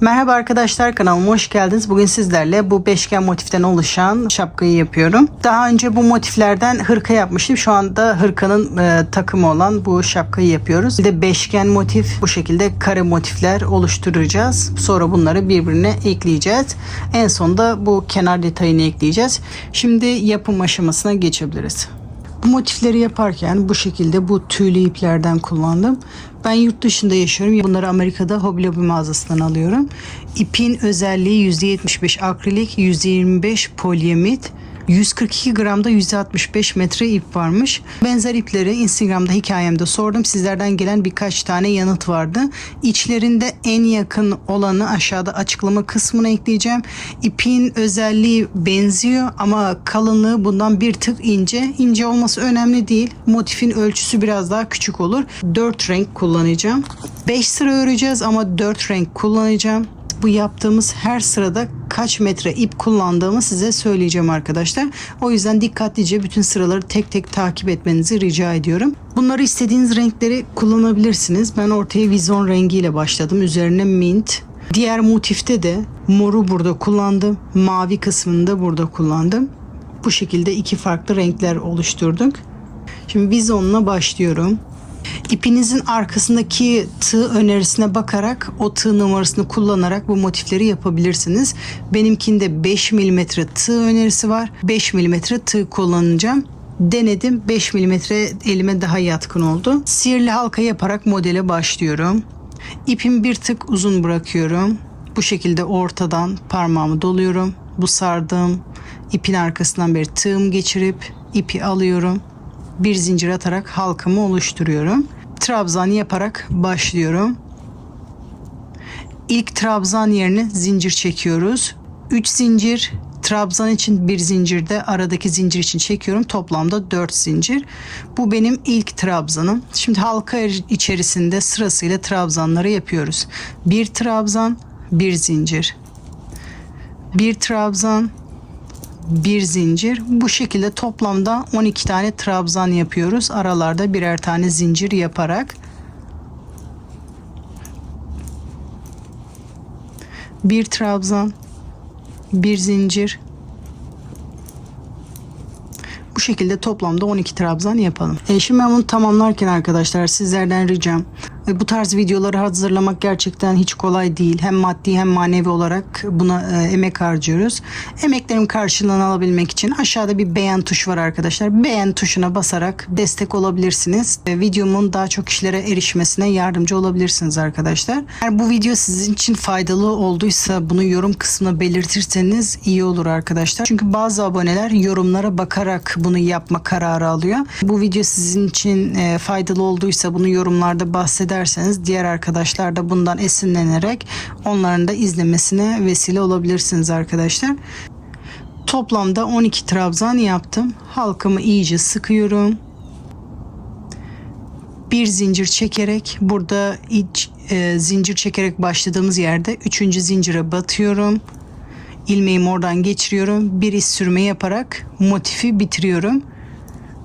Merhaba arkadaşlar, kanalıma hoş geldiniz. Bugün sizlerle bu beşgen motiften oluşan şapkayı yapıyorum. Daha önce bu motiflerden hırka yapmıştım. Şu anda hırkanın takımı olan bu şapkayı yapıyoruz. Bir de beşgen motif, bu şekilde kare motifler oluşturacağız. Sonra bunları birbirine ekleyeceğiz. En sonunda bu kenar detayını ekleyeceğiz. Şimdi yapım aşamasına geçebiliriz. Bu motifleri yaparken bu şekilde bu tüylü iplerden kullandım. Ben yurt dışında yaşıyorum. Bunları Amerika'da Hobby Lobby mağazasından alıyorum. İpin özelliği %75 akrilik, %25 polyamit. 142 gramda 165 metre ip varmış. Benzer ipleri Instagram'da hikayemde sordum. Sizlerden gelen birkaç tane yanıt vardı. İçlerinde en yakın olanı aşağıda açıklama kısmına ekleyeceğim. İpin özelliği benziyor ama kalınlığı bundan bir tık ince. İnce olması önemli değil. Motifin ölçüsü biraz daha küçük olur. 4 renk kullanacağım. 5 sıra öreceğiz ama 4 renk kullanacağım. Bu yaptığımız her sırada kaç metre ip kullandığımı size söyleyeceğim arkadaşlar. O yüzden dikkatlice bütün sıraları tek tek takip etmenizi rica ediyorum. Bunları istediğiniz renkleri kullanabilirsiniz. Ben ortaya vizon rengiyle başladım. Üzerine mint. Diğer motifte de moru burada kullandım. Mavi kısmını da burada kullandım. Bu şekilde iki farklı renkler oluşturduk. Şimdi vizonla başlıyorum. İpinizin arkasındaki tığ önerisine bakarak o tığ numarasını kullanarak bu motifleri yapabilirsiniz. Benimkinde 5 mm tığ önerisi var. 5 mm tığ kullanacağım. Denedim. 5 mm elime daha yatkın oldu. Sihirli halka yaparak modele başlıyorum. İpimi bir tık uzun bırakıyorum. Bu şekilde ortadan parmağımı doluyorum. Bu sardığım ipin arkasından bir tığım geçirip ipi alıyorum. Bir zincir atarak halkamı oluşturuyorum. Trabzan yaparak başlıyorum. İlk trabzan yerine zincir çekiyoruz. 3 zincir, trabzan için bir zincir de aradaki zincir için çekiyorum. Toplamda 4 zincir. Bu benim ilk trabzanım. Şimdi halka içerisinde sırasıyla trabzanları yapıyoruz. Bir trabzan, bir zincir. Bir trabzan, bir zincir. Bu şekilde toplamda 12 tane trabzan yapıyoruz. Aralarda birer tane zincir yaparak. Bir trabzan, bir zincir. Bu şekilde toplamda 12 trabzan yapalım. Şimdi ben bunu tamamlarken arkadaşlar sizlerden ricam, bu tarz videoları hazırlamak gerçekten hiç kolay değil. Hem maddi hem manevi olarak buna emek harcıyoruz. Emeklerin karşılığını alabilmek için aşağıda bir beğen tuşu var arkadaşlar. Beğen tuşuna basarak destek olabilirsiniz. Videomun daha çok kişilere erişmesine yardımcı olabilirsiniz arkadaşlar. Eğer bu video sizin için faydalı olduysa bunu yorum kısmına belirtirseniz iyi olur arkadaşlar. Çünkü bazı aboneler yorumlara bakarak bunu yapma kararı alıyor. Bu video sizin için faydalı olduysa bunu yorumlarda bahsederseniz diğer arkadaşlar da bundan esinlenerek onların da izlemesine vesile olabilirsiniz arkadaşlar. Toplamda 12 trabzan yaptım. Halkamı iyice sıkıyorum. Bir zincir çekerek burada zincir çekerek başladığımız yerde 3. zincire batıyorum. İlmeğimi oradan geçiriyorum. Bir iz sürme yaparak motifi bitiriyorum.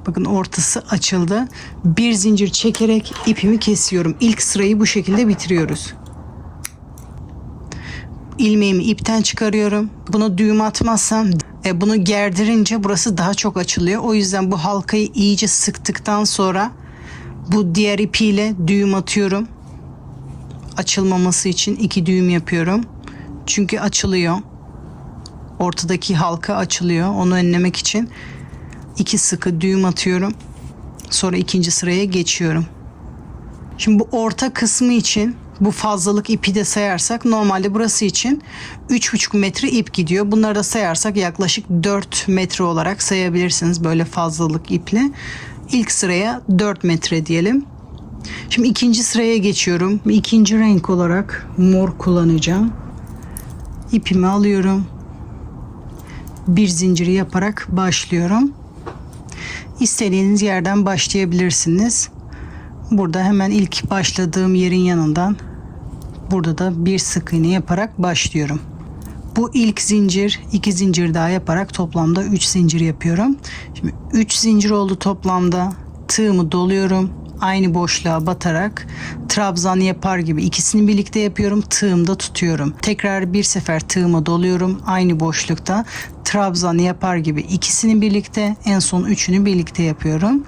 Bakın ortası açıldı. Bir zincir çekerek ipimi kesiyorum. İlk sırayı bu şekilde bitiriyoruz. İlmeğimi ipten çıkarıyorum. Bunu düğüm atmazsam bunu gerdirince burası daha çok açılıyor. O yüzden bu halkayı iyice sıktıktan sonra bu diğer ipiyle düğüm atıyorum. Açılmaması için 2 düğüm yapıyorum. Çünkü açılıyor. Ortadaki halka açılıyor. Onu önlemek için 2 sıkı düğüm atıyorum. Sonra ikinci sıraya geçiyorum. Şimdi bu orta kısmı için bu fazlalık ipi de sayarsak normalde burası için 3,5 metre ip gidiyor. Bunları da sayarsak yaklaşık 4 metre olarak sayabilirsiniz böyle fazlalık iple. İlk sıraya 4 metre diyelim. Şimdi ikinci sıraya geçiyorum. İkinci renk olarak mor kullanacağım. İpimi alıyorum. Bir zinciri yaparak başlıyorum. İstediğiniz yerden başlayabilirsiniz. Burada hemen ilk başladığım yerin yanından burada da bir sık iğne yaparak başlıyorum. Bu ilk zincir, 2 zincir daha yaparak toplamda 3 zincir yapıyorum. Şimdi 3 zincir oldu toplamda. Tığımı doluyorum. Aynı boşluğa batarak trabzan yapar gibi ikisini birlikte yapıyorum. Tığımda tutuyorum. Tekrar bir sefer tığıma doluyorum. Aynı boşlukta trabzan yapar gibi ikisini birlikte, en son üçünü birlikte yapıyorum.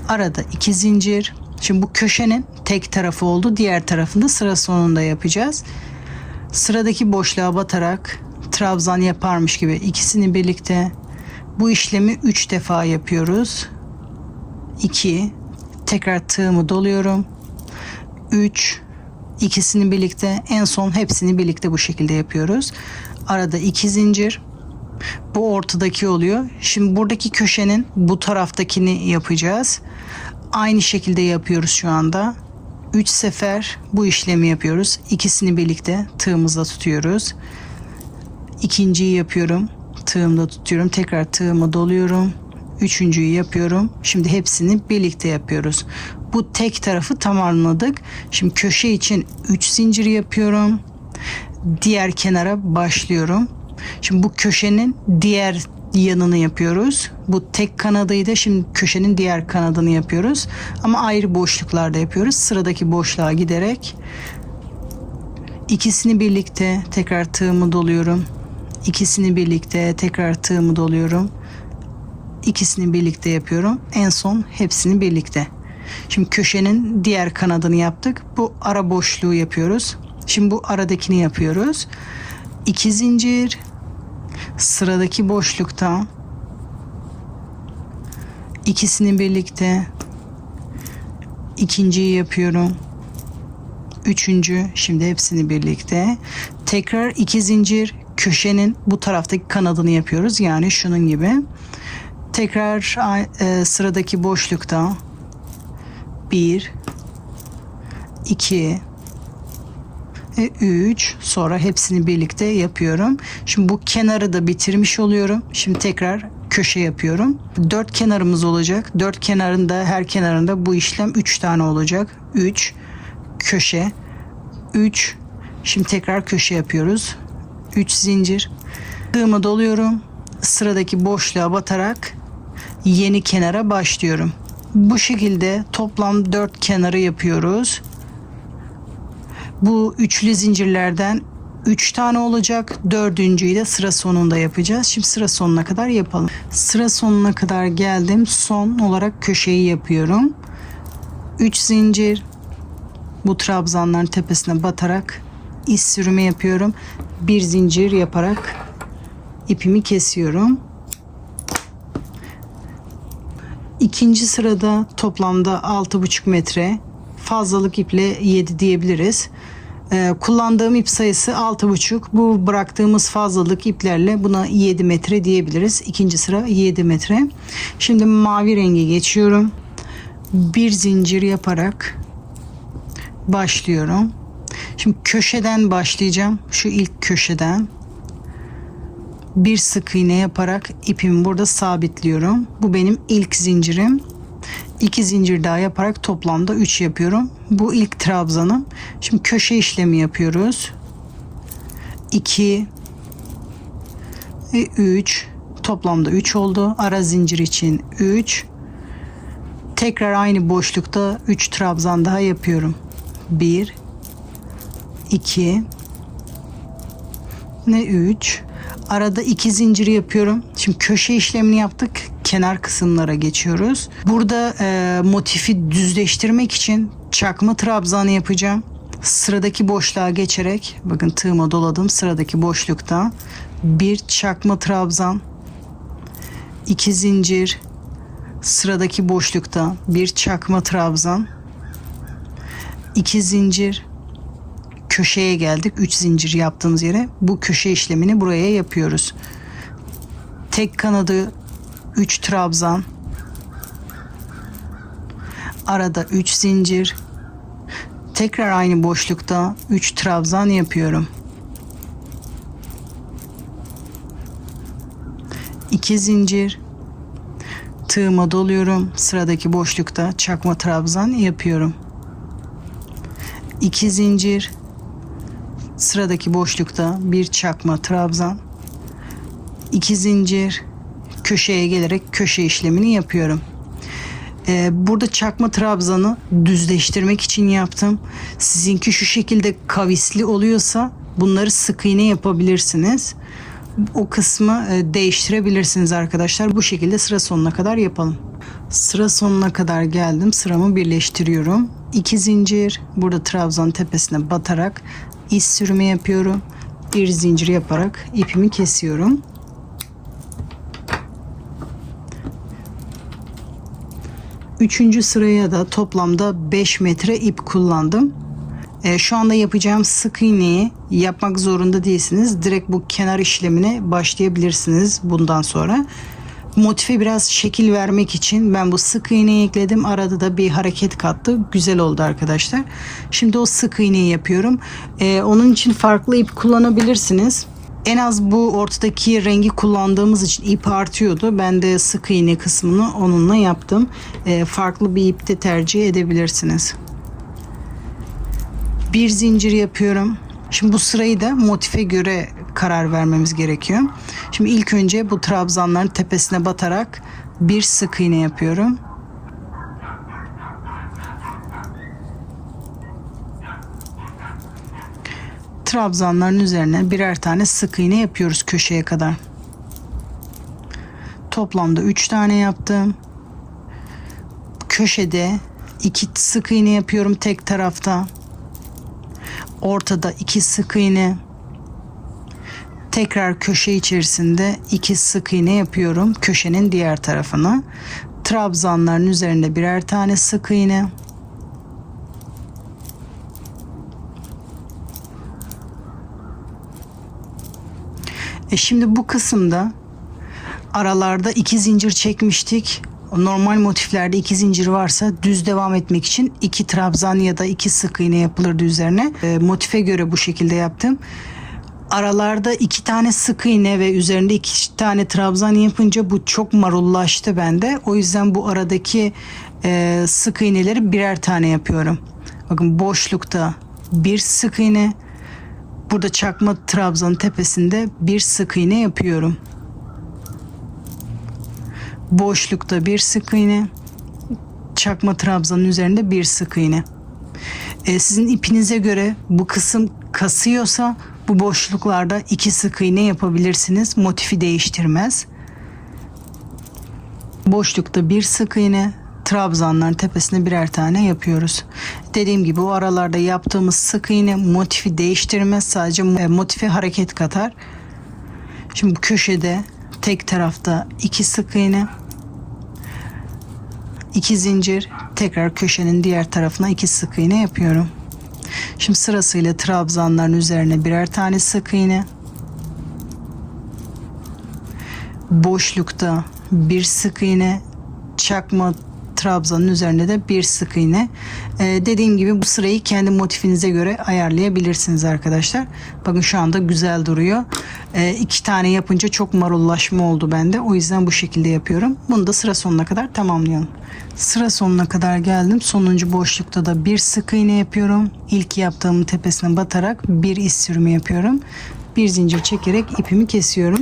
Arada 2 zincir. Şimdi bu köşenin tek tarafı oldu. Diğer tarafında sıra sonunda yapacağız. Sıradaki boşluğa batarak trabzan yaparmış gibi ikisini birlikte bu işlemi 3 defa yapıyoruz. 2, tekrar tığımı doluyorum. 3, ikisini birlikte, en son hepsini birlikte bu şekilde yapıyoruz. Arada 2 zincir. Bu ortadaki oluyor. Şimdi buradaki köşenin bu taraftakini yapacağız. Aynı şekilde yapıyoruz şu anda. 3 sefer bu işlemi yapıyoruz. İkisini birlikte tığımızda tutuyoruz. İkinciyi yapıyorum. Tığımda tutuyorum. Tekrar tığımı doluyorum. Üçüncüyü yapıyorum. Şimdi hepsini birlikte yapıyoruz. Bu tek tarafı tamamladık. Şimdi köşe için 3 zincir yapıyorum. Diğer kenara başlıyorum. Şimdi bu köşenin diğer yanını yapıyoruz. Bu tek kanadıydı. Şimdi köşenin diğer kanadını yapıyoruz. Ama ayrı boşluklarda yapıyoruz. Sıradaki boşluğa giderek ikisini birlikte tekrar tığımı doluyorum. İkisini birlikte tekrar tığımı doluyorum. İkisini birlikte yapıyorum. En son hepsini birlikte. Şimdi köşenin diğer kanadını yaptık. Bu ara boşluğu yapıyoruz. Şimdi bu aradakini yapıyoruz. 2 zincir. Sıradaki boşlukta ikisini birlikte, ikinciyi yapıyorum. Üçüncü, şimdi hepsini birlikte. Tekrar 2 zincir, köşenin bu taraftaki kanadını yapıyoruz. Yani şunun gibi. Tekrar sıradaki boşlukta 1, 2 ve 3, sonra hepsini birlikte yapıyorum. Şimdi bu kenarı da bitirmiş oluyorum. Şimdi tekrar köşe yapıyorum. 4 kenarımız olacak. 4 kenarında, her kenarında bu işlem 3 tane olacak. 3 köşe, 3, şimdi tekrar köşe yapıyoruz. 3 zincir. Tığımı doluyorum. Sıradaki boşluğa batarak yeni kenara başlıyorum. Bu şekilde toplam 4 kenarı yapıyoruz. Bu üçlü zincirlerden 3 tane olacak. Dördüncüyü de sıra sonunda yapacağız. Şimdi sıra sonuna kadar yapalım. Sıra sonuna kadar geldim. Son olarak köşeyi yapıyorum. 3 zincir. Bu trabzanların tepesine batarak iz sürümü yapıyorum. 1 zincir yaparak ipimi kesiyorum. İkinci sırada toplamda 6,5 metre, fazlalık iple 7 diyebiliriz. Kullandığım ip sayısı 6,5. Bu bıraktığımız fazlalık iplerle buna 7 metre diyebiliriz. İkinci sıra 7 metre. Şimdi mavi rengi geçiyorum. 1 zincir yaparak başlıyorum. Şimdi köşeden başlayacağım. Şu ilk köşeden. Bir sık iğne yaparak ipimi burada sabitliyorum. Bu benim ilk zincirim. 2 zincir daha yaparak toplamda 3 yapıyorum. Bu ilk trabzanım. Şimdi köşe işlemi yapıyoruz. 2 ve 3. Toplamda 3 oldu. Ara zincir için 3. Tekrar aynı boşlukta 3 trabzan daha yapıyorum. 1 2 ve 3. Arada 2 zinciri yapıyorum. Şimdi köşe işlemini yaptık. Kenar kısımlara geçiyoruz. Burada motifi düzleştirmek için çakma trabzanı yapacağım. Sıradaki boşluğa geçerek, bakın tığıma doladım. Sıradaki boşlukta bir çakma trabzan, 2 zincir. Sıradaki boşlukta bir çakma trabzan, 2 zincir. Köşeye geldik. 3 zincir yaptığımız yere bu köşe işlemini buraya yapıyoruz. Tek kanadı 3 trabzan, arada 3 zincir, tekrar aynı boşlukta 3 trabzan yapıyorum. 2 zincir, tığıma doluyorum. Sıradaki boşlukta çakma trabzan yapıyorum. 2 zincir, sıradaki boşlukta bir çakma trabzan, 2 zincir, köşeye gelerek köşe işlemini yapıyorum. Burada çakma trabzanı düzleştirmek için yaptım. Sizinki şu şekilde kavisli oluyorsa bunları sık iğne yapabilirsiniz. O kısmı değiştirebilirsiniz arkadaşlar. Bu şekilde sıra sonuna kadar yapalım. Sıra sonuna kadar geldim. Sıramı birleştiriyorum. 2 zincir. Burada trabzanın tepesine batarak iz sürümü yapıyorum. Bir zincir yaparak ipimi kesiyorum. Üçüncü sıraya da toplamda 5 metre ip kullandım. Şu anda yapacağım sık iğneyi yapmak zorunda değilsiniz. Direkt bu kenar işlemine başlayabilirsiniz bundan sonra. Motife biraz şekil vermek için ben bu sık iğneyi ekledim. Arada da bir hareket kattı. Güzel oldu arkadaşlar. Şimdi o sık iğneyi yapıyorum. Onun için farklı ip kullanabilirsiniz. En az bu ortadaki rengi kullandığımız için ip artıyordu. Ben de sık iğne kısmını onunla yaptım. Farklı bir ip de tercih edebilirsiniz. Bir zincir yapıyorum. Şimdi bu sırayı da motife göre karar vermemiz gerekiyor. Şimdi ilk önce bu trabzanların tepesine batarak bir sık iğne yapıyorum. Trabzanların üzerine birer tane sık iğne yapıyoruz köşeye kadar. Toplamda 3 tane yaptım. Köşede 2 sık iğne yapıyorum tek tarafta. Ortada 2 sık iğne. Tekrar köşe içerisinde 2 sık iğne yapıyorum köşenin diğer tarafına. Trabzanların üzerinde birer tane sık iğne. Şimdi bu kısımda aralarda 2 zincir çekmiştik. Normal motiflerde 2 zincir varsa düz devam etmek için 2 trabzan ya da 2 sık iğne yapılırdı üzerine. Motife göre bu şekilde yaptım. Aralarda 2 tane sık iğne ve üzerinde 2 tane trabzan yapınca bu çok marullaştı bende. O yüzden bu aradaki sık iğneleri birer tane yapıyorum. Bakın boşlukta bir sık iğne. Burada çakma trabzanın tepesinde bir sık iğne yapıyorum. Boşlukta bir sık iğne. Çakma trabzanın üzerinde bir sık iğne. Sizin ipinize göre bu kısım kasıyorsa bu boşluklarda 2 sık iğne yapabilirsiniz. Motifi değiştirmez. Boşlukta bir sık iğne, trabzanların tepesine birer tane yapıyoruz. Dediğim gibi o aralarda yaptığımız sık iğne motifi değiştirmez. Sadece motife hareket katar. Şimdi bu köşede tek tarafta 2 sık iğne, 2 zincir, tekrar köşenin diğer tarafına 2 sık iğne yapıyorum. Şimdi sırasıyla trabzanların üzerine birer tane sık iğne. Boşlukta bir sık iğne. Çakma trabzanın üzerinde de bir sık iğne. Dediğim gibi bu sırayı kendi motifinize göre ayarlayabilirsiniz arkadaşlar. Bakın şu anda güzel duruyor. 2 tane yapınca çok marullaşma oldu bende. O yüzden bu şekilde yapıyorum. Bunu da sıra sonuna kadar tamamlayalım. Sıra sonuna kadar geldim. Sonuncu boşlukta da bir sık iğne yapıyorum. İlk yaptığımın tepesine batarak bir iz sürümü yapıyorum. Bir zincir çekerek ipimi kesiyorum.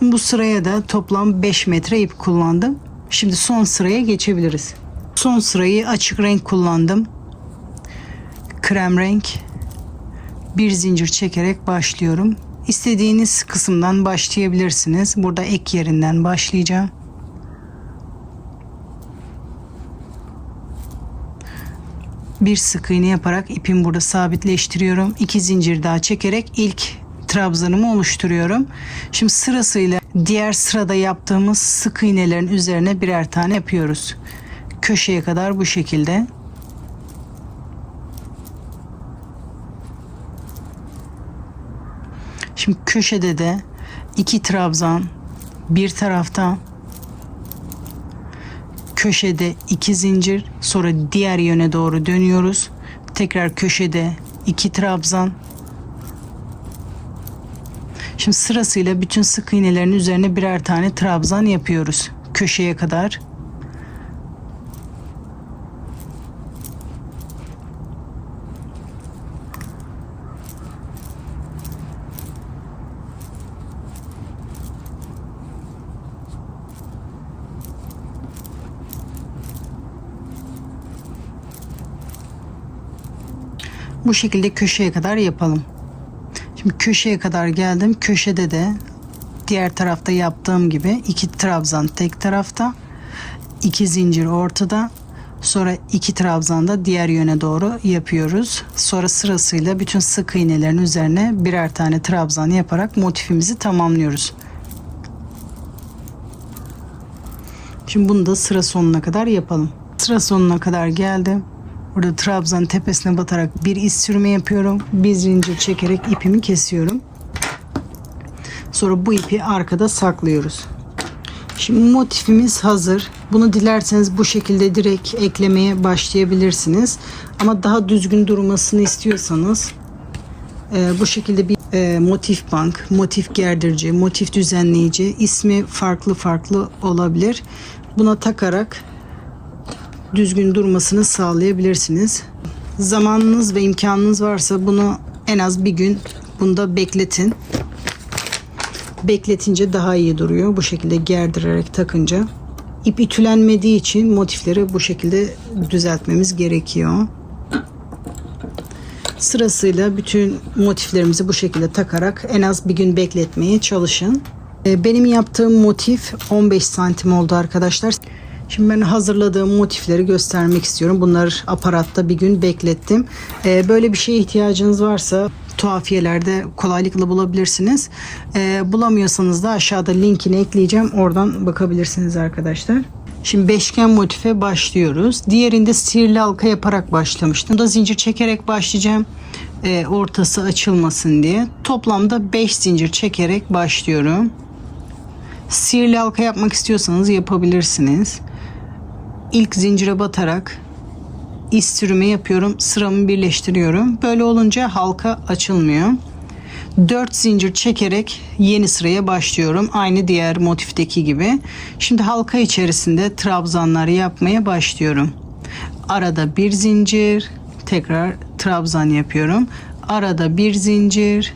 Bu sıraya da toplam 5 metre ip kullandım. Şimdi son sıraya geçebiliriz. Son sırayı açık renk kullandım. Krem renk. Bir zincir çekerek başlıyorum. İstediğiniz kısımdan başlayabilirsiniz. Burada ek yerinden başlayacağım. Bir sık iğne yaparak ipimi burada sabitleştiriyorum. 2 zincir daha çekerek ilk trabzanımı oluşturuyorum. Şimdi sırasıyla diğer sırada yaptığımız sık iğnelerin üzerine birer tane yapıyoruz. Köşeye kadar bu şekilde. Şimdi köşede de 2 trabzan bir tarafta, köşede 2 zincir, sonra diğer yöne doğru dönüyoruz. Tekrar köşede 2 trabzan. Şimdi sırasıyla bütün sık iğnelerin üzerine birer tane trabzan yapıyoruz köşeye kadar. Bu şekilde köşeye kadar yapalım. Şimdi köşeye kadar geldim. Köşede de diğer tarafta yaptığım gibi 2 trabzan tek tarafta, 2 zincir ortada, sonra 2 trabzan da diğer yöne doğru yapıyoruz. Sonra sırasıyla bütün sık iğnelerin üzerine birer tane trabzan yaparak motifimizi tamamlıyoruz. Şimdi bunu da sıra sonuna kadar yapalım. Sıra sonuna kadar geldim. Burada trabzan tepesine batarak bir iz sürme yapıyorum. Bir zincir çekerek ipimi kesiyorum. Sonra bu ipi arkada saklıyoruz. Şimdi motifimiz hazır. Bunu dilerseniz bu şekilde direkt eklemeye başlayabilirsiniz. Ama daha düzgün durmasını istiyorsanız bu şekilde bir motif bank, motif gerdirici, motif düzenleyici, ismi farklı farklı olabilir. Buna takarak düzgün durmasını sağlayabilirsiniz. Zamanınız ve imkanınız varsa bunu en az bir gün bunda bekletin. Bekletince daha iyi duruyor. Bu şekilde gerdirerek takınca. İp ütülenmediği için motifleri bu şekilde düzeltmemiz gerekiyor. Sırasıyla bütün motiflerimizi bu şekilde takarak en az bir gün bekletmeye çalışın. Benim yaptığım motif 15 santim oldu arkadaşlar. Şimdi ben hazırladığım motifleri göstermek istiyorum. Bunları aparatta bir gün beklettim. Böyle bir şeye ihtiyacınız varsa tuhafiyelerde kolaylıkla bulabilirsiniz. Bulamıyorsanız da aşağıda linkini ekleyeceğim. Oradan bakabilirsiniz arkadaşlar. Şimdi beşgen motife başlıyoruz. Diğerinde sihirli halka yaparak başlamıştım. Burada zincir çekerek başlayacağım. Ortası açılmasın diye. Toplamda 5 zincir çekerek başlıyorum. Sihirli halka yapmak istiyorsanız yapabilirsiniz. İlk zincire batarak iz sürümü yapıyorum. Sıramı birleştiriyorum. Böyle olunca halka açılmıyor. 4 zincir çekerek yeni sıraya başlıyorum. Aynı diğer motifteki gibi. Şimdi halka içerisinde trabzanları yapmaya başlıyorum. Arada bir zincir, tekrar trabzan yapıyorum. Arada bir zincir,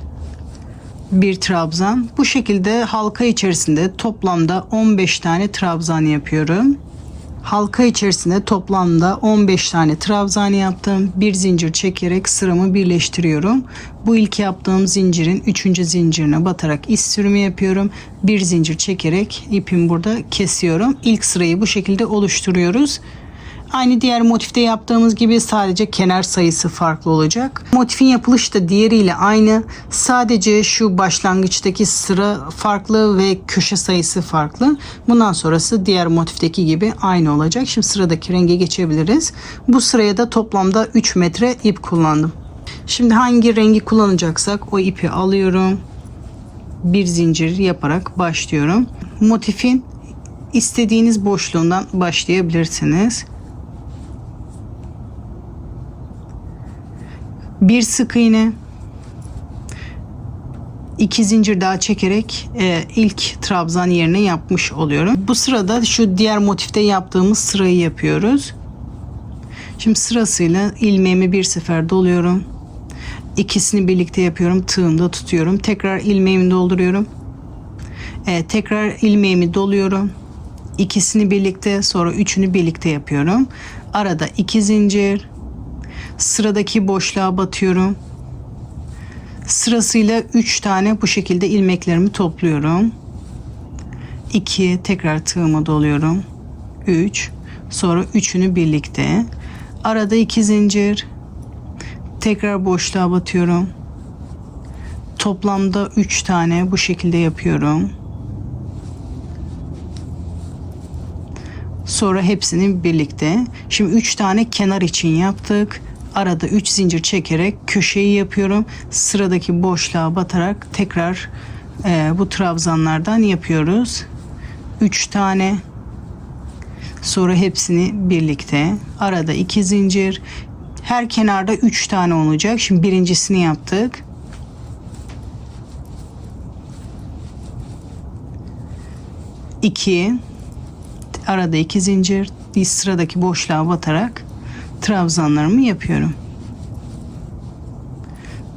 bir trabzan. Bu şekilde halka içerisinde toplamda 15 tane trabzan yapıyorum. Halka içerisinde toplamda 15 tane trabzan yaptım. Bir zincir çekerek sıramı birleştiriyorum. Bu ilk yaptığım zincirin 3. zincirine batarak iz sürümü yapıyorum. Bir zincir çekerek ipimi burada kesiyorum. İlk sırayı bu şekilde oluşturuyoruz. Aynı diğer motifte yaptığımız gibi sadece kenar sayısı farklı olacak. Motifin yapılışı da diğeriyle aynı. Sadece şu başlangıçtaki sıra farklı ve köşe sayısı farklı. Bundan sonrası diğer motifteki gibi aynı olacak. Şimdi sıradaki renge geçebiliriz. Bu sıraya da toplamda 3 metre ip kullandım. Şimdi hangi rengi kullanacaksak o ipi alıyorum. Bir zincir yaparak başlıyorum. Motifin istediğiniz boşluğundan başlayabilirsiniz. Bir sık iğne, 2 zincir daha çekerek ilk trabzan yerine yapmış oluyorum. Bu sırada şu diğer motifte yaptığımız sırayı yapıyoruz. Şimdi sırasıyla ilmeğimi bir sefer doluyorum. İkisini birlikte yapıyorum. Tığımda tutuyorum. Tekrar ilmeğimi dolduruyorum. Tekrar ilmeğimi doluyorum. İkisini birlikte, sonra üçünü birlikte yapıyorum. Arada 2 zincir. Sıradaki boşluğa batıyorum. Sırasıyla 3 tane bu şekilde ilmeklerimi topluyorum. 2, tekrar tığıma doluyorum. 3, sonra üçünü birlikte. Arada 2 zincir. Tekrar boşluğa batıyorum. Toplamda 3 tane bu şekilde yapıyorum. Sonra hepsini birlikte. Şimdi 3 tane kenar için yaptık. Arada 3 zincir çekerek köşeyi yapıyorum. Sıradaki boşluğa batarak tekrar bu trabzanlardan yapıyoruz. 3 tane. Sonra hepsini birlikte. Arada 2 zincir. Her kenarda 3 tane olacak. Şimdi birincisini yaptık. İki. Arada 2 zincir. Bir sıradaki boşluğa batarak trabzanlarımı yapıyorum.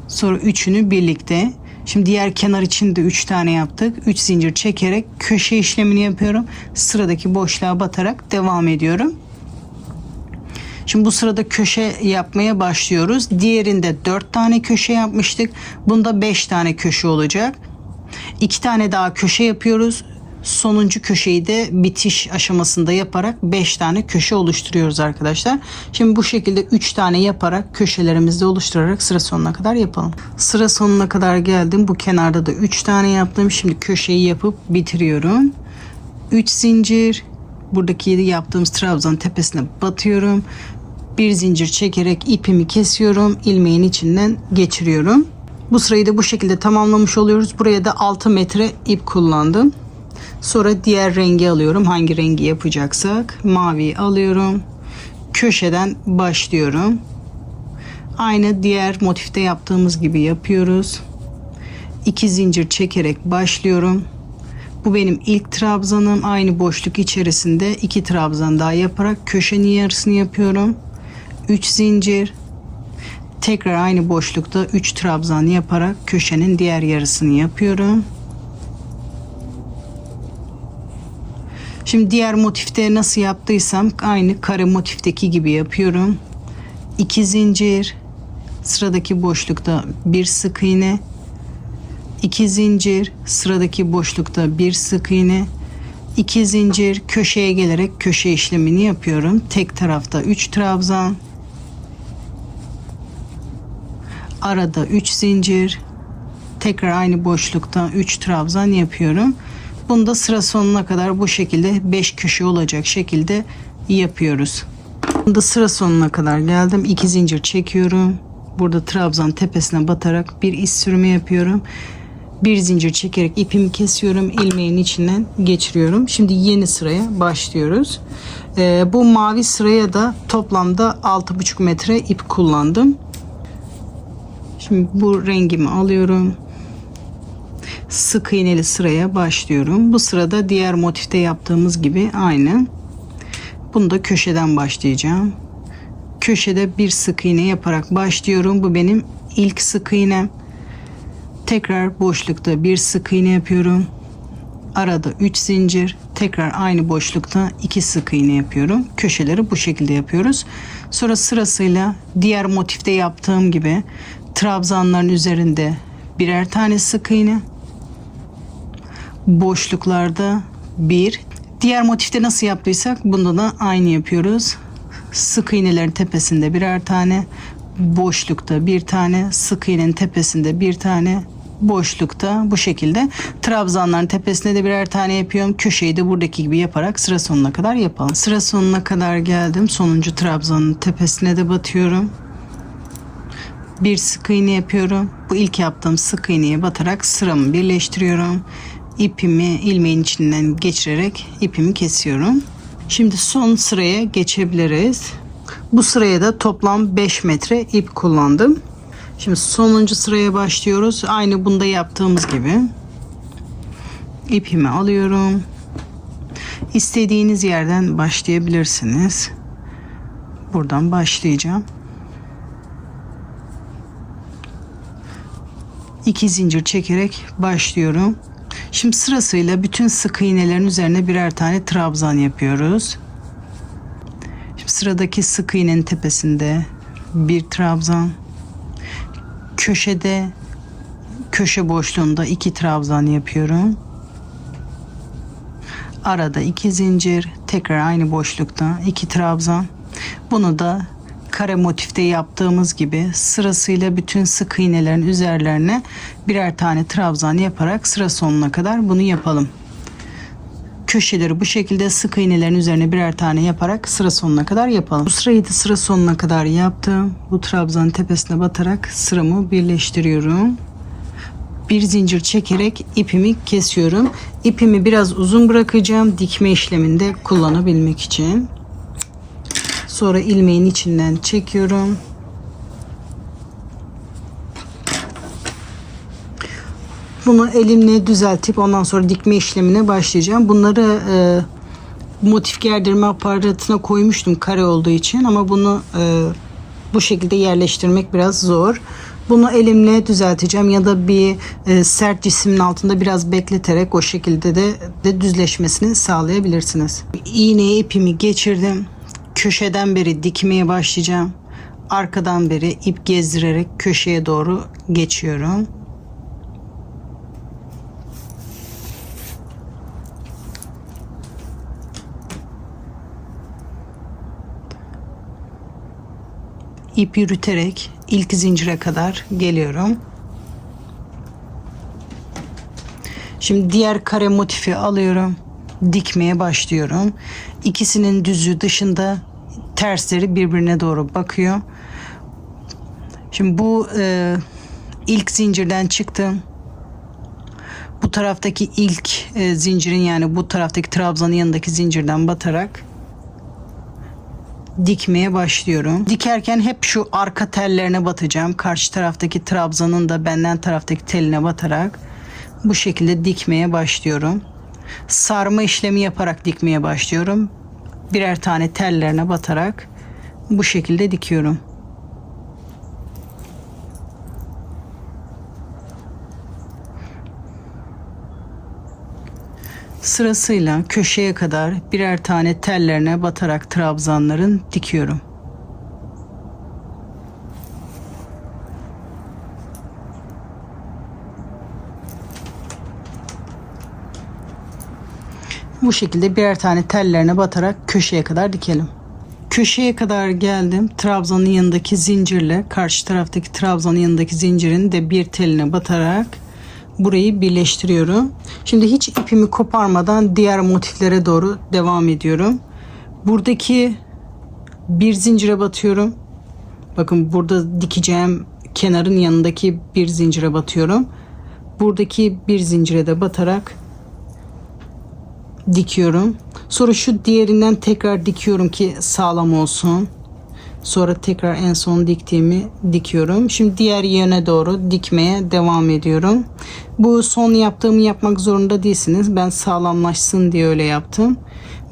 Sonra üçünü birlikte. Şimdi diğer kenar için de 3 tane yaptık. 3 zincir çekerek köşe işlemini yapıyorum. Sıradaki boşluğa batarak devam ediyorum. Şimdi bu sırada köşe yapmaya başlıyoruz. Diğerinde 4 tane köşe yapmıştık. Bunda 5 tane köşe olacak. 2 tane daha köşe yapıyoruz. Sonuncu köşeyi de bitiş aşamasında yaparak 5 tane köşe oluşturuyoruz arkadaşlar. Şimdi bu şekilde 3 tane yaparak köşelerimizi oluşturarak sıra sonuna kadar yapalım. Sıra sonuna kadar geldim. Bu kenarda da 3 tane yaptım. Şimdi köşeyi yapıp bitiriyorum. 3 zincir. Buradaki yaptığımız trabzanın tepesine batıyorum. Bir zincir çekerek ipimi kesiyorum. İlmeğin içinden geçiriyorum. Bu sırayı da bu şekilde tamamlamış oluyoruz. Buraya da 6 metre ip kullandım. Sonra diğer rengi alıyorum. Hangi rengi yapacaksak. Maviyi alıyorum. Köşeden başlıyorum. Aynı diğer motifte yaptığımız gibi yapıyoruz. 2 zincir çekerek başlıyorum. Bu benim ilk trabzanım. Aynı boşluk içerisinde 2 trabzan daha yaparak köşenin yarısını yapıyorum. 3 zincir. Tekrar aynı boşlukta 3 trabzan yaparak köşenin diğer yarısını yapıyorum. Şimdi diğer motifte nasıl yaptıysam aynı kare motifteki gibi yapıyorum. 2 zincir, sıradaki boşlukta bir sık iğne, 2 zincir, sıradaki boşlukta bir sık iğne, 2 zincir, köşeye gelerek köşe işlemini yapıyorum. Tek tarafta 3 trabzan, arada 3 zincir, tekrar aynı boşlukta 3 trabzan yapıyorum. Bunu da sıra sonuna kadar bu şekilde 5 köşe olacak şekilde yapıyoruz. Bunu da sıra sonuna kadar geldim. 2 zincir çekiyorum. Burada trabzan tepesine batarak bir iz sürümü yapıyorum. Bir zincir çekerek ipimi kesiyorum. İlmeğin içinden geçiriyorum. Şimdi yeni sıraya başlıyoruz. Bu mavi sıraya da toplamda 6,5 metre ip kullandım. Şimdi bu rengimi alıyorum. Sık iğneli sıraya başlıyorum. Bu sırada diğer motifte yaptığımız gibi aynı. Bunu da köşeden başlayacağım. Köşede bir sık iğne yaparak başlıyorum. Bu benim ilk sık iğnem. Tekrar boşlukta bir sık iğne yapıyorum. Arada 3 zincir. Tekrar aynı boşlukta 2 sık iğne yapıyorum. Köşeleri bu şekilde yapıyoruz. Sonra sırasıyla diğer motifte yaptığım gibi trabzanların üzerinde birer tane sık iğne. Boşluklarda bir. Diğer motifte nasıl yaptıysak bunda da aynı yapıyoruz. Sık iğnelerin tepesinde birer tane, boşlukta bir tane, sık iğnenin tepesinde bir tane, boşlukta bu şekilde trabzanların tepesine de birer tane yapıyorum. Köşeyi de buradaki gibi yaparak sıra sonuna kadar yapalım. Sıra sonuna kadar geldim. Sonuncu trabzanın tepesine de batıyorum. Bir sık iğne yapıyorum. Bu ilk yaptığım sık iğneye batarak sıramı birleştiriyorum. İpimi ilmeğin içinden geçirerek ipimi kesiyorum. Şimdi son sıraya geçebiliriz. Bu sıraya da toplam 5 metre ip kullandım. Şimdi sonuncu sıraya başlıyoruz. Aynı bunda yaptığımız gibi. İpimi alıyorum. İstediğiniz yerden başlayabilirsiniz. Buradan başlayacağım. 2 zincir çekerek başlıyorum. Şimdi sırasıyla bütün sık iğnelerin üzerine birer tane trabzan yapıyoruz. Şimdi sıradaki sık iğnenin tepesinde bir trabzan. Köşede, köşe boşluğunda 2 trabzan yapıyorum. Arada 2 zincir, tekrar aynı boşlukta 2 trabzan. Bunu da kare motifte yaptığımız gibi sırasıyla bütün sık iğnelerin üzerlerine birer tane trabzan yaparak sıra sonuna kadar bunu yapalım. Köşeleri bu şekilde sık iğnelerin üzerine birer tane yaparak sıra sonuna kadar yapalım. Bu sırayı da sıra sonuna kadar yaptım. Bu trabzanın tepesine batarak sıramı birleştiriyorum. Bir zincir çekerek ipimi kesiyorum. İpimi biraz uzun bırakacağım dikme işleminde kullanabilmek için. Sonra ilmeğin içinden çekiyorum. Bunu elimle düzeltip ondan sonra dikme işlemine başlayacağım. Bunları motif gerdirme aparatına koymuştum kare olduğu için ama bunu bu şekilde yerleştirmek biraz zor. Bunu elimle düzelteceğim ya da bir sert cismin altında biraz bekleterek o şekilde de düzleşmesini sağlayabilirsiniz. İğneye ipimi geçirdim. köşeden beri dikmeye başlayacağım. Arkadan beri ip gezdirerek köşeye doğru geçiyorum. İp yürüterek ilk zincire kadar geliyorum. Şimdi diğer kare motifi alıyorum. Dikmeye başlıyorum. İkisinin düzü dışında tersleri birbirine doğru bakıyor. Şimdi bu ilk zincirden çıktım. Bu taraftaki ilk zincirin, yani bu taraftaki trabzanın yanındaki zincirden batarak dikmeye başlıyorum. Dikerken hep şu arka tellerine batacağım. Karşı taraftaki trabzanın da benden taraftaki teline batarak bu şekilde dikmeye başlıyorum. Sarma işlemi yaparak dikmeye başlıyorum. Birer tane tellerine batarak bu şekilde dikiyorum. Sırasıyla köşeye kadar birer tane tellerine batarak trabzanların dikiyorum. Bu şekilde birer tane tellerine batarak köşeye kadar dikelim. Köşeye kadar geldim. Trabzanın yanındaki zincirle karşı taraftaki trabzanın yanındaki zincirin de bir teline batarak burayı birleştiriyorum. Şimdi hiç ipimi koparmadan diğer motiflere doğru devam ediyorum. Buradaki bir zincire batıyorum. Bakın burada dikeceğim kenarın yanındaki bir zincire batıyorum. Buradaki bir zincire de batarak dikiyorum. Sonra şu diğerinden tekrar dikiyorum ki sağlam olsun. Sonra tekrar en son diktiğimi dikiyorum. Şimdi diğer yöne doğru dikmeye devam ediyorum. Bu son yaptığımı yapmak zorunda değilsiniz. Ben sağlamlaşsın diye öyle yaptım.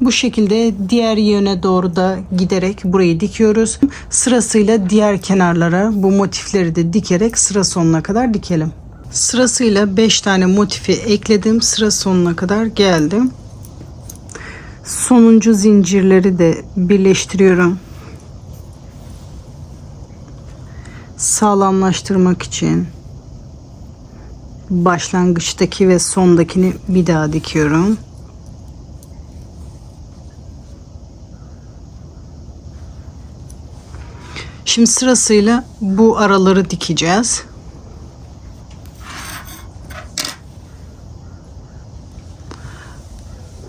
Bu şekilde diğer yöne doğru da giderek burayı dikiyoruz. Sırasıyla diğer kenarlara bu motifleri de dikerek sıra sonuna kadar dikelim. Sırasıyla 5 tane motifi ekledim. Sıra sonuna kadar geldim. Sonuncu zincirleri de birleştiriyorum. Sağlamlaştırmak için başlangıçtaki ve sondakini bir daha dikiyorum. Şimdi sırasıyla bu araları dikeceğiz.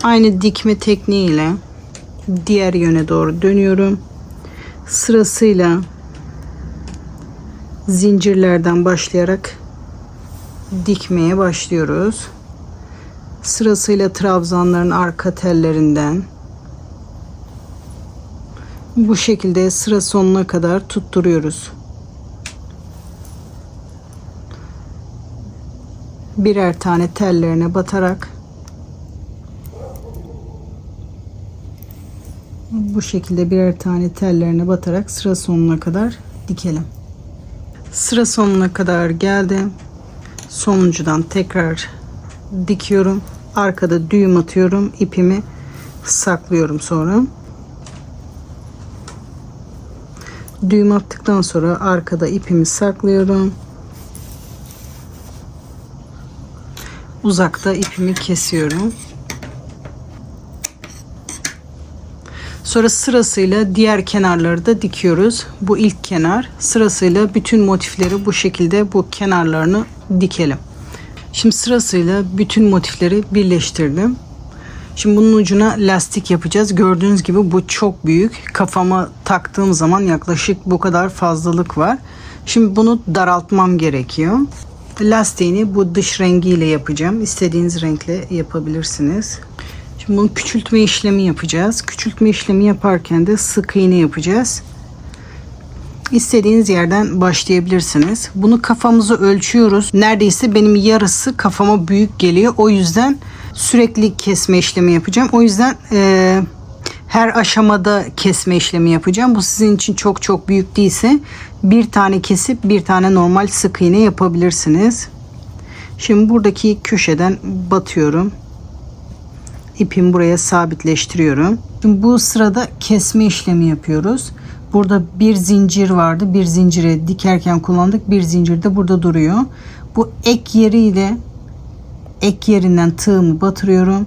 Aynı dikme tekniğiyle diğer yöne doğru dönüyorum. Sırasıyla zincirlerden başlayarak dikmeye başlıyoruz. Sırasıyla trabzanların arka tellerinden bu şekilde sıra sonuna kadar tutturuyoruz. Birer tane tellerine batarak bu şekilde birer tane tellerine batarak sıra sonuna kadar dikelim. Sıra sonuna kadar geldim. Sonuncudan tekrar dikiyorum. Arkada düğüm atıyorum. İpimi saklıyorum sonra. Düğüm attıktan sonra arkada ipimi saklıyorum. Uzakta ipimi kesiyorum. Sonra sırasıyla diğer kenarları da dikiyoruz. Bu ilk kenar. Sırasıyla bütün motifleri bu şekilde bu kenarlarını dikelim. Şimdi sırasıyla bütün motifleri birleştirdim. Şimdi bunun ucuna lastik yapacağız. Gördüğünüz gibi bu çok büyük. Kafama taktığım zaman yaklaşık bu kadar fazlalık var. Şimdi bunu daraltmam gerekiyor. Lastiğini bu dış rengiyle yapacağım. İstediğiniz renkle yapabilirsiniz. Şimdi bunu küçültme işlemi yapacağız. Küçültme işlemi yaparken de sık iğne yapacağız. İstediğiniz yerden başlayabilirsiniz. Bunu kafamızı ölçüyoruz. Neredeyse benim yarısı kafama büyük geliyor. O yüzden sürekli kesme işlemi yapacağım. O yüzden her aşamada kesme işlemi yapacağım. Bu sizin için çok çok büyük değilse bir tane kesip bir tane normal sık iğne yapabilirsiniz. Şimdi buradaki köşeden batıyorum. İpimi buraya sabitleştiriyorum. Şimdi bu sırada kesme işlemi yapıyoruz. Burada bir zincir vardı. Bir zinciri dikerken kullandık. Bir zincir de burada duruyor. Bu ek yeriyle ek yerinden tığımı batırıyorum.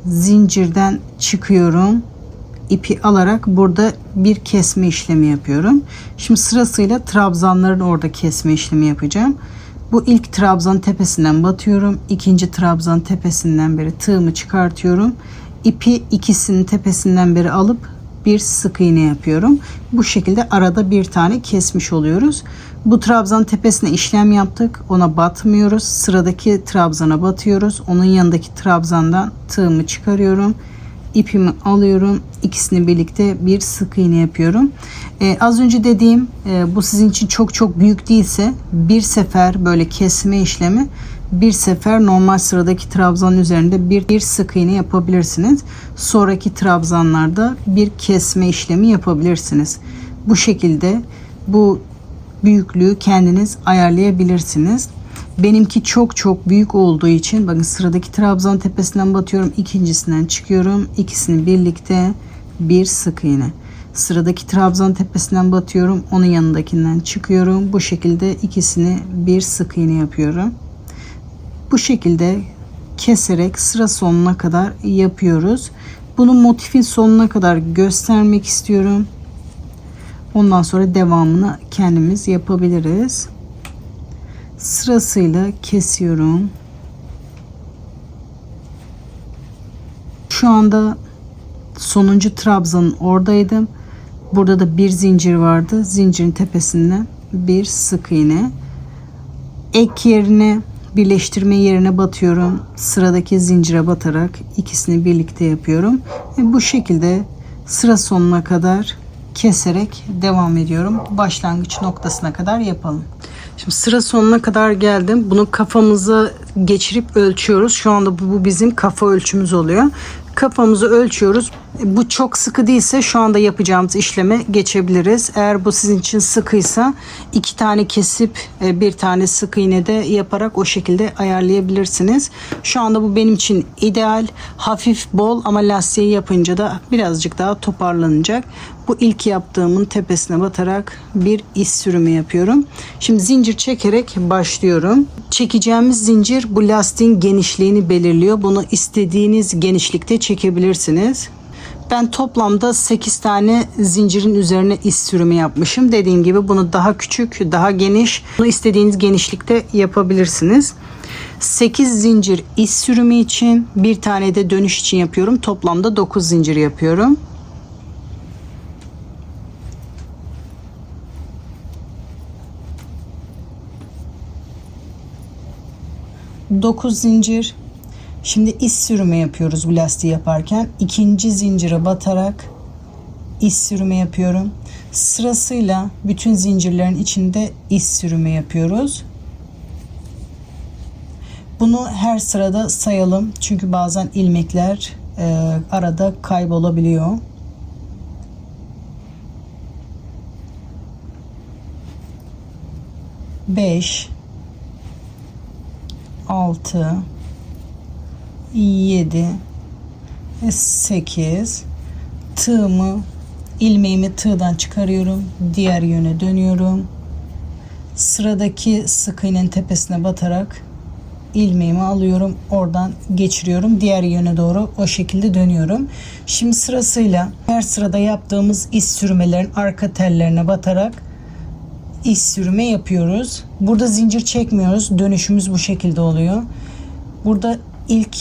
Zincirden çıkıyorum. İpi alarak burada bir kesme işlemi yapıyorum. Şimdi sırasıyla trabzanların orada kesme işlemi yapacağım. Bu ilk trabzan tepesinden batıyorum. İkinci trabzan tepesinden beri tığımı çıkartıyorum. İpi ikisinin tepesinden beri alıp bir sık iğne yapıyorum. Bu şekilde arada bir tane kesmiş oluyoruz. Bu trabzan tepesine işlem yaptık. Ona batmıyoruz. Sıradaki trabzana batıyoruz. Onun yanındaki trabzandan tığımı çıkarıyorum. İpimi alıyorum. İkisini birlikte bir sık iğne yapıyorum. Az önce dediğim bu sizin için çok büyük değilse bir sefer böyle kesme işlemi, bir sefer normal sıradaki trabzanın üzerinde bir sık iğne yapabilirsiniz. Sonraki trabzanlarda bir kesme işlemi yapabilirsiniz. Bu şekilde bu büyüklüğü kendiniz ayarlayabilirsiniz. Benimki çok büyük olduğu için bakın sıradaki trabzan tepesinden batıyorum. İkincisinden çıkıyorum. İkisini birlikte bir sık iğne. Sıradaki trabzan tepesinden batıyorum. Onun yanındakinden çıkıyorum. Bu şekilde ikisini bir sık iğne yapıyorum. Bu şekilde keserek sıra sonuna kadar yapıyoruz. Bunu motifin sonuna kadar göstermek istiyorum. Ondan sonra devamını kendimiz yapabiliriz. Sırasıyla kesiyorum. Şu anda sonuncu trabzanın oradaydım. Burada da bir zincir vardı. Zincirin tepesinden bir sık iğne. Ek yerine, birleştirme yerine batıyorum. Sıradaki zincire batarak ikisini birlikte yapıyorum. Bu şekilde sıra sonuna kadar keserek devam ediyorum. Başlangıç noktasına kadar yapalım. Şimdi sıra sonuna kadar geldim. Bunu kafamıza geçirip ölçüyoruz. Şu anda bu bizim kafa ölçümüz oluyor. Kafamızı ölçüyoruz. Bu çok sıkı değilse şu anda yapacağımız işleme geçebiliriz. Eğer bu sizin için sıkıysa 2 tane kesip bir tane sık iğne de yaparak o şekilde ayarlayabilirsiniz. Şu anda bu benim için ideal. Hafif bol ama lastiği yapınca da birazcık daha toparlanacak. Bu ilk yaptığımın tepesine batarak bir iz sürümü yapıyorum. Şimdi zincir çekerek başlıyorum. Çekeceğimiz zincir bu lastiğin genişliğini belirliyor. Bunu istediğiniz genişlikte çekebilirsiniz. Ben toplamda 8 tane zincirin üzerine iz sürümü yapmışım. Dediğim gibi bunu daha küçük, daha geniş, bunu istediğiniz genişlikte yapabilirsiniz. 8 zincir iz sürümü için, bir tane de dönüş için yapıyorum. Toplamda 9 zincir yapıyorum. Dokuz zincir. Şimdi iz sürümü yapıyoruz bu lastiği yaparken. İkinci zincire batarak iz sürümü yapıyorum. Sırasıyla bütün zincirlerin içinde iz sürümü yapıyoruz. Bunu her sırada sayalım. Çünkü bazen ilmekler arada kaybolabiliyor. Beş, 6, 7 ve 8. Tığımı, ilmeğimi tığdan çıkarıyorum. Diğer yöne dönüyorum. Sıradaki sık iğnenin tepesine batarak ilmeğimi alıyorum. Oradan geçiriyorum. Diğer yöne doğru o şekilde dönüyorum. Şimdi sırasıyla her sırada yaptığımız iz sürmelerin arka tellerine batarak iz sürme yapıyoruz. Burada zincir çekmiyoruz. Dönüşümüz bu şekilde oluyor. Burada ilk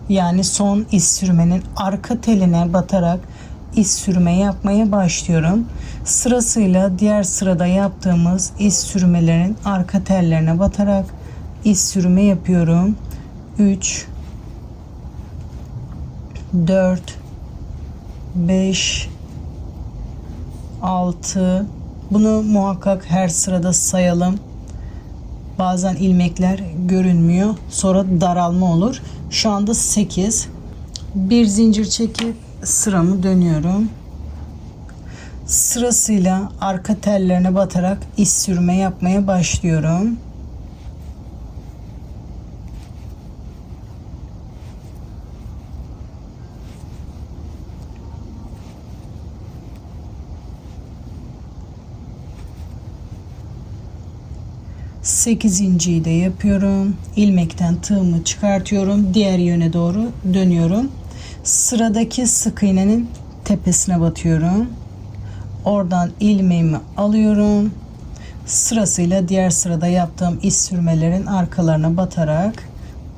yani son iz sürmenin arka teline batarak iz sürme yapmaya başlıyorum. Sırasıyla diğer sırada yaptığımız iz sürmelerin arka tellerine batarak iz sürme yapıyorum. 3, 4, 5, 6. Bunu muhakkak her sırada sayalım. Bazen ilmekler görünmüyor. Sonra daralma olur. Şu anda 8. Bir zincir çekip sıramı dönüyorum. Sırasıyla arka tellerine batarak iz sürme yapmaya başlıyorum. 8 inciyi de yapıyorum. İlmekten tığımı çıkartıyorum. Diğer yöne doğru dönüyorum. Sıradaki sık iğnenin tepesine batıyorum. Oradan ilmeğimi alıyorum. Sırasıyla diğer sırada yaptığım iz sürmelerin arkalarına batarak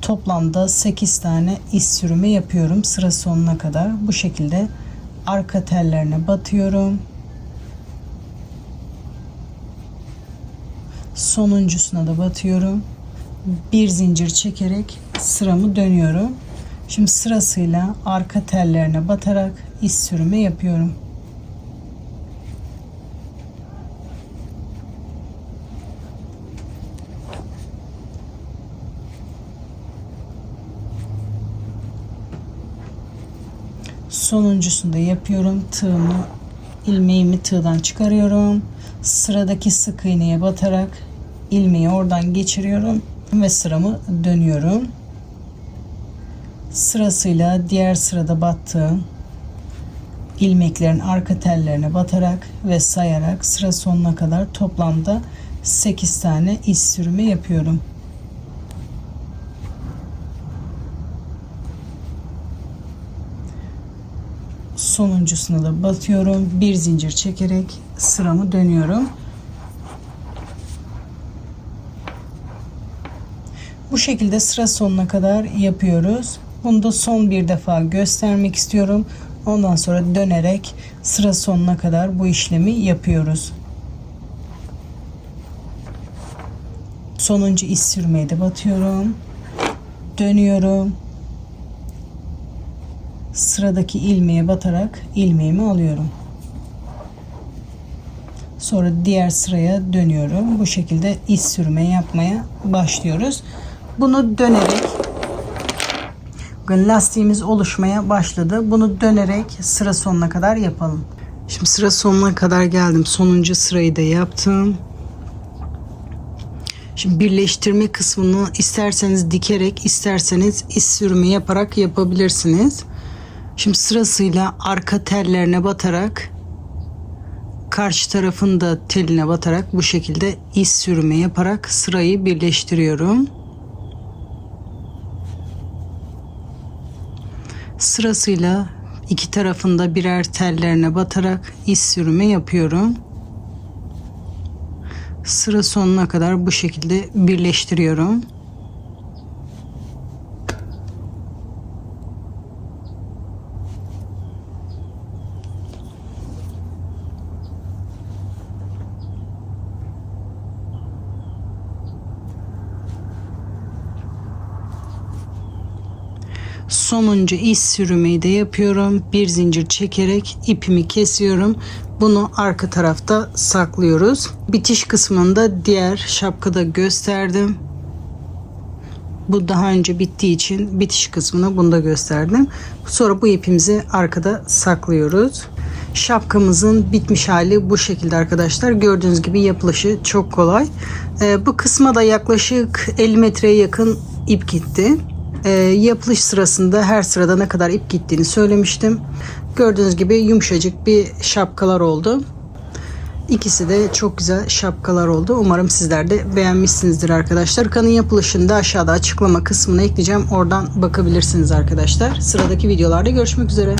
toplamda 8 tane iz sürümü yapıyorum sıra sonuna kadar. Bu şekilde arka tellerine batıyorum. Sonuncusuna da batıyorum. Bir zincir çekerek sıramı dönüyorum. Şimdi sırasıyla arka tellerine batarak iz sürümü yapıyorum. Sonuncusunu da yapıyorum. İlmeğimi tığdan çıkarıyorum. Sıradaki sık iğneye batarak ilmeği oradan geçiriyorum ve sıramı dönüyorum. Sırasıyla diğer sırada battığım ilmeklerin arka tellerine batarak ve sayarak sıra sonuna kadar toplamda 8 tane iz sürümü yapıyorum. Sonuncusuna da batıyorum. Bir zincir çekerek sıramı dönüyorum. Bu şekilde sıra sonuna kadar yapıyoruz. Bunu da son bir defa göstermek istiyorum. Ondan sonra dönerek sıra sonuna kadar bu işlemi yapıyoruz. Sonuncu iz sürmeye de batıyorum. Dönüyorum. Sıradaki ilmeğe batarak ilmeğimi alıyorum. Sonra diğer sıraya dönüyorum. Bu şekilde iz sürme yapmaya başlıyoruz. Bunu dönerek lastiğimiz oluşmaya başladı. Bunu dönerek sıra sonuna kadar yapalım. Şimdi sıra sonuna kadar geldim. Sonuncu sırayı da yaptım. Şimdi birleştirme kısmını isterseniz dikerek, isterseniz iz sürümü yaparak yapabilirsiniz. Şimdi sırasıyla arka tellerine batarak karşı tarafın da teline batarak bu şekilde iz sürümü yaparak sırayı birleştiriyorum. Sırasıyla iki tarafında birer tellerine batarak iz sürümü yapıyorum. Sıra sonuna kadar bu şekilde birleştiriyorum. Sonuncu iz sürümü de yapıyorum. Bir zincir çekerek ipimi kesiyorum. Bunu arka tarafta saklıyoruz. Bitiş kısmında diğer şapkada gösterdim. Bu daha önce bittiği için bitiş kısmını bunda gösterdim. Sonra bu ipimizi arkada saklıyoruz. Şapkamızın bitmiş hali bu şekilde arkadaşlar. Gördüğünüz gibi yapılışı çok kolay. Bu kısma da yaklaşık 50 metreye yakın ip gitti. Yapılış sırasında her sırada ne kadar ip gittiğini söylemiştim. Gördüğünüz gibi yumuşacık bir şapkalar oldu. İkisi de çok güzel şapkalar oldu. Umarım sizler de beğenmişsinizdir arkadaşlar. Kanın yapılışını da aşağıda açıklama kısmına ekleyeceğim. Oradan bakabilirsiniz arkadaşlar. Sıradaki videolarda görüşmek üzere.